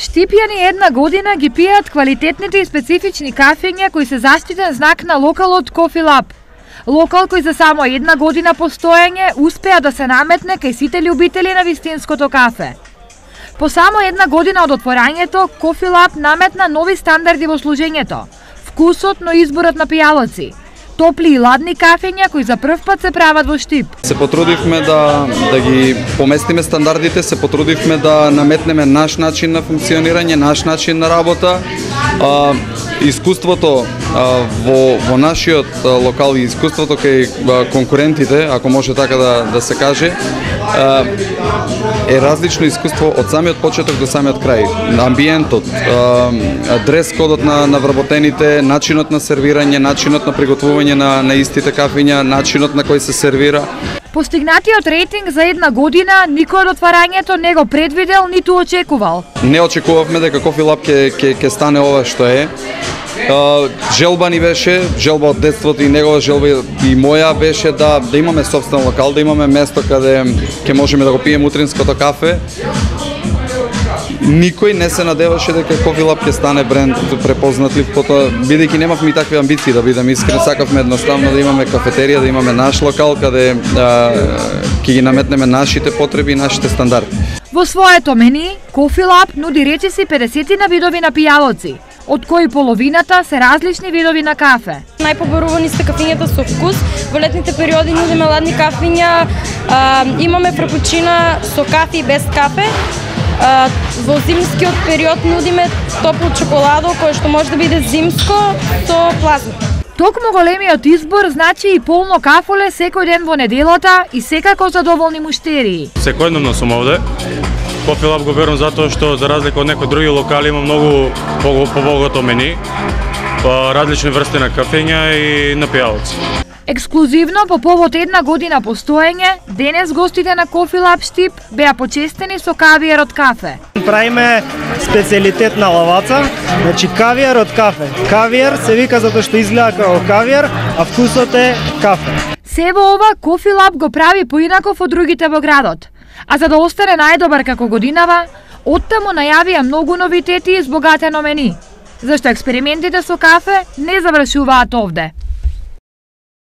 Штипјани една година ги пијат квалитетните и специфични кафења кои се заштитен знак на локалот Кофи Лаб. Локал кој за само една година постоење успеа да се наметне кај сите љубители на вистинското кафе. По само една година од отворањето, Кофи Лаб наметна нови стандарди во служењето, вкусот, но изборот на пијалоци, топли и ладни кафења кои за прв пат се прават во Штип. Се потрудивме да ги поместиме стандардите, се потрудивме да наметнеме наш начин на функционирање, наш начин на работа. Искуството во нашиот локал и искуството кај конкурентите, ако може така да се каже, е различно искуство од самиот почеток до самиот крај. Амбиентот, дрес-кодот на вработените, начинот на сервирање, начинот на приготвување на истите кафења, начинот на кој се сервира. Постигнатиот рейтинг за една година никој од отварањето не го предвидел ниту очекувал. Не очекувавме дека Кофи Лаб ќе стане ова што е. Желба ни беше, желба од детството и негова желба и моја беше да имаме собствен локал, да имаме место каде ќе можеме да го пиеме утринското кафе. Никој не се надеваше дека Кофи Лаб ќе стане бренд препознатлив, бидејќи немавме и такви амбиции, да бидам искрен, сакавме едноставно да имаме кафетерија, да имаме наш локал каде ќе ги наметнеме нашите потреби и нашите стандарди. Во своето мени, Кофи Лаб нуди речиси 50 на видови на пијалоци, од кои половината се различни видови на кафе. Најпобарувани се кафењата со вкус. Во летните периоди нудиме ладни кафења, имаме фрапучина со кафе и без кафе. Во зимскиот период нудиме топло чоколадо, кое што може да биде зимско со плазма. Токму големиот избор значи и полно кафоле секој ден во неделата и секако задоволни муштерии. Секојдневно сум овде. Кофи Лаб го берам затоа што за разлика од некои други локали има многу побогато мени, различни врсти на кафења и на пијалоци. Ексклузивно по повод една година постоење, денес гостите на Кофи Лаб Штип беа почестени со кавиер од кафе. Правиме специјалитет на лаваца, значи кавиер од кафе. Кавиер се вика затоа што изгледа како кавиер, а вкусот е кафе. Се во ова Кофи Лаб го прави поинаков од другите во градот. А за да остане најдобар како годинава, оттаму најавија многу новитети и збогатено мени, зашто експериментите со кафе не завршуваат овде.